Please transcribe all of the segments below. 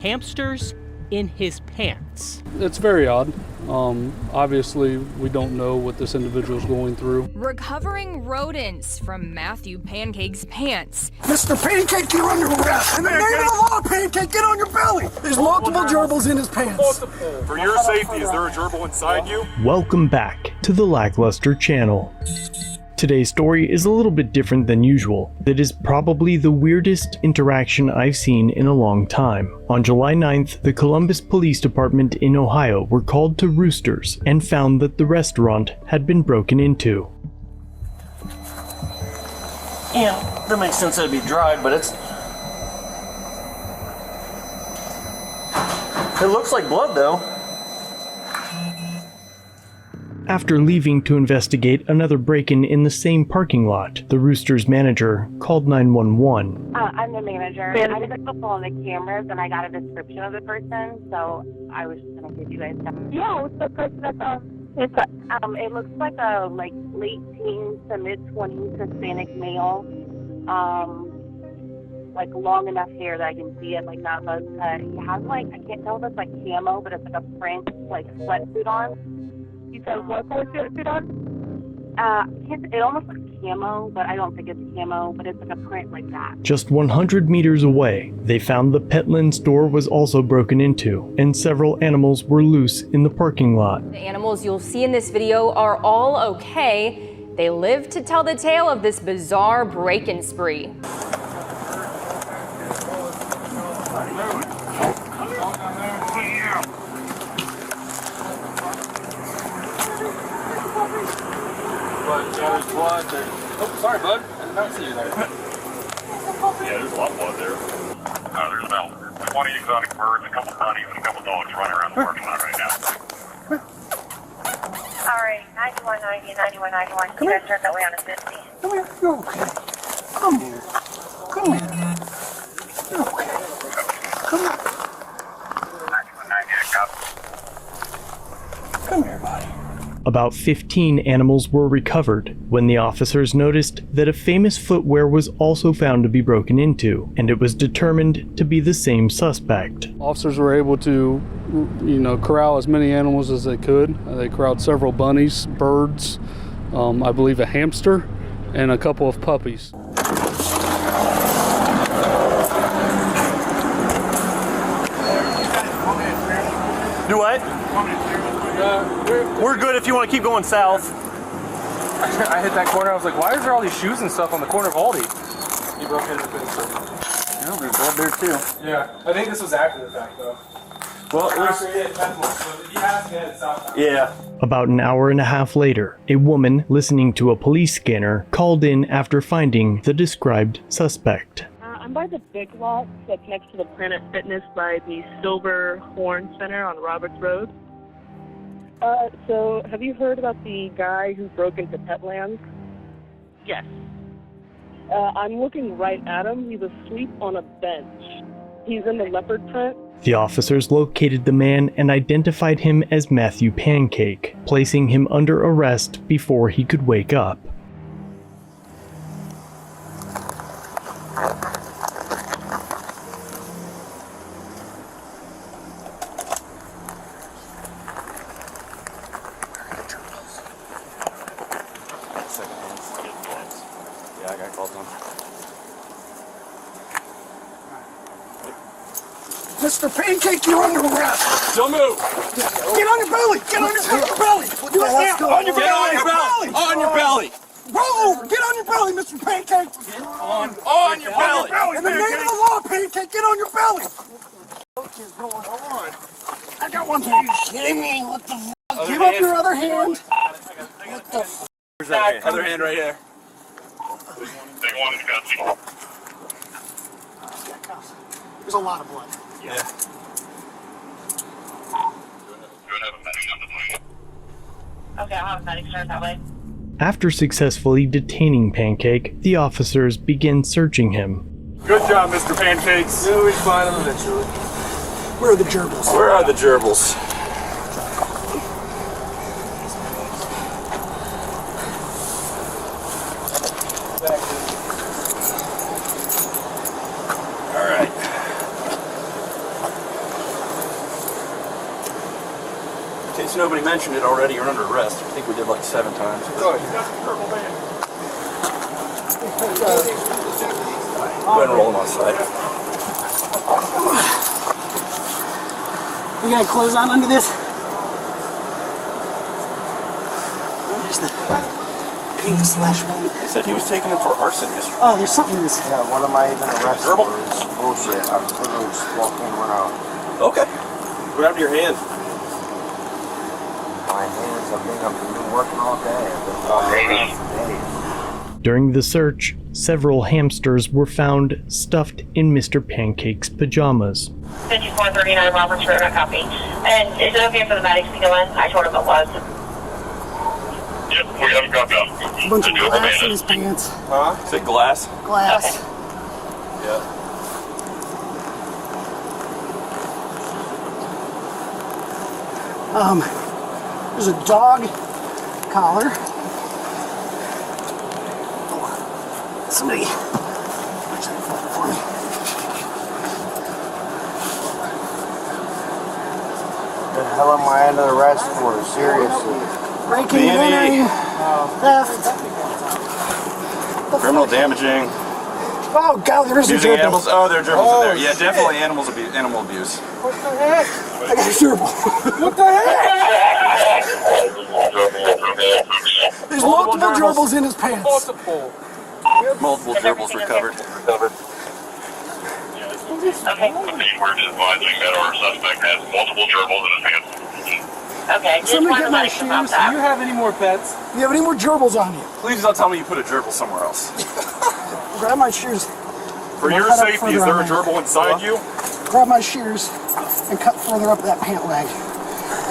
hamsters in his pants. It's very odd. Obviously, we don't know what this individual is going through. Recovering rodents from Matthew Pancake's pants. Mr. Pancake, you're under arrest. In the name of the law, Pancake, get on your belly. There's multiple gerbils in his pants. For your safety, is there a gerbil inside you? Welcome back to the LackLuster channel. Today's story is a little bit different than usual. That is probably the weirdest interaction I've seen in a long time. On July 9th, the Columbus Police Department in Ohio were called to Roosters and found that the restaurant had been broken into. Yeah, that makes sense that it'd be dried, but it looks like blood though. After leaving to investigate another break-in in the same parking lot, the Roosters manager called 911. I'm the manager. I just looked on the cameras and I got a description of the person, so I was just gonna give you guys some. Yeah, what's the person that's it looks like a late teens to mid 20s Hispanic male, like long enough hair that I can see it, like not buzz cut. He has I can't tell if it's like camo, but it's like a print sweatsuit on. You said what color sweatsuit on? It almost looks camo, but I don't think it's camo, but it's like a print like that. Just 100 meters away, they found the Petland store was also broken into, and several animals were loose in the parking lot. The animals you'll see in this video are all okay. They live to tell the tale of this bizarre break-in spree. Oh, sorry, bud. I did not see you there. Yeah, there's a lot of blood there. There's about 20 exotic birds, a couple bunnies, and a couple dogs running around the parking lot right now. All right, 9190, 9191. You guys turn that way on a 50. Come here. You're okay. Come here. Come here. You're okay. Come here. 9190, copy. Come here, buddy. About 15 animals were recovered when the officers noticed that a famous footwear was also found to be broken into, and it was determined to be the same suspect. Officers were able to, corral as many animals as they could. They corralled several bunnies, birds, I believe a hamster, and a couple of puppies. Do what? We're good if you want to keep going south. I hit that corner. I was like, why is there all these shoes and stuff on the corner of Aldi? You broke into the fence. Yeah, there's blood there too. Yeah, I think this was after the fact, though. Well, it was... After he hit Petland, so you have to head south. Yeah. About an hour and a half later, a woman listening to a police scanner called in after finding the described suspect. I'm by the big lot that's next to the Planet Fitness by the Silver Horn Center on Roberts Road. So have you heard about the guy who broke into Petland? Yes. I'm looking right at him. He's asleep on a bench. He's in the leopard print. The officers located the man and identified him as Matthew Pancake, placing him under arrest before he could wake up. Yeah, I got called on. Mr. Pancake, you're under arrest. Don't move. Get on your belly. Get on your belly. You on your belly. On your belly. Roll over. Get on your belly, Mr. Pancake. On your belly. In the name of the law, Pancake, get on your belly. What is going on? I got one. Are you kidding me? What the f***? Give up your other hand. What the f***? Where's that other hand right here? They wanted to go. There's a lot of blood. Yeah. Okay, I'll have a medic start that way. After successfully detaining Pancake, the officers began searching him. Good job, Mr. Pancakes. We'll find them eventually. Where are the gerbils? Where are the gerbils? Since nobody mentioned it already, you're under arrest. I think we did like 7 times. Go ahead and roll him on side. We got clothes on under this? There's the pink slash white. He said he was taking him for arson yesterday. Oh, there's something in this. Yeah, what am I even arrested Verbal? for? It's bullshit. I'm literally just walking around. Okay. Grab your hand. My hands, I've been working all day. I've been working all day. During the search, several hamsters were found stuffed in Mr. Pancake's pajamas. 5439 Roberts Road, I copy. And is it okay for the medics to go in? I told him it was. Yep, we haven't got that. A bunch of glass in his pants. Huh? Is it glass? Glass. Okay. Yeah. There's a dog collar. Somebody watch that for me. What the hell am I under arrest for? Seriously. Breaking and entering. Theft. Criminal damaging. Oh God, there is a Abusing gerbil. animals. Oh, there are gerbils in there. Yeah, definitely animal abuse. What the heck? I got a gerbil. What the heck? There's multiple gerbils in his pants. Multiple gerbils recovered. Okay. We're just advising that our suspect has multiple gerbils in his hands. Okay. Just Somebody wanted get to my let you know shoes. that. Do you have any more pets? Do you have any more gerbils on you? Please don't tell me you put a gerbil somewhere else. Grab my shears. For your Cut up safety, is further there a on gerbil inside you? Grab my shears and cut further up that pant leg.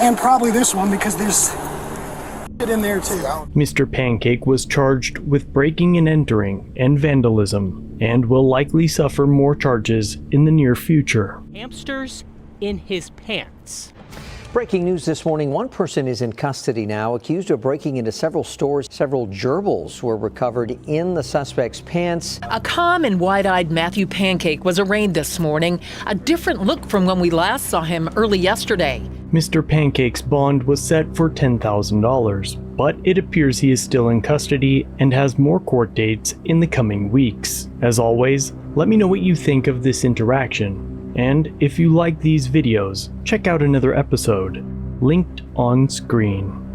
And probably this one because there's shit in there too. Mr. Pancake was charged with breaking and entering and vandalism, and will likely suffer more charges in the near future. Hamsters in his pants. Breaking news this morning, one person is in custody now, accused of breaking into several stores. Several gerbils were recovered in the suspect's pants. A calm and wide-eyed Matthew Pancake was arraigned this morning, a different look from when we last saw him early yesterday. Mr. Pancake's bond was set for $10,000, but it appears he is still in custody and has more court dates in the coming weeks. As always, let me know what you think of this interaction. And if you like these videos, check out another episode, linked on screen.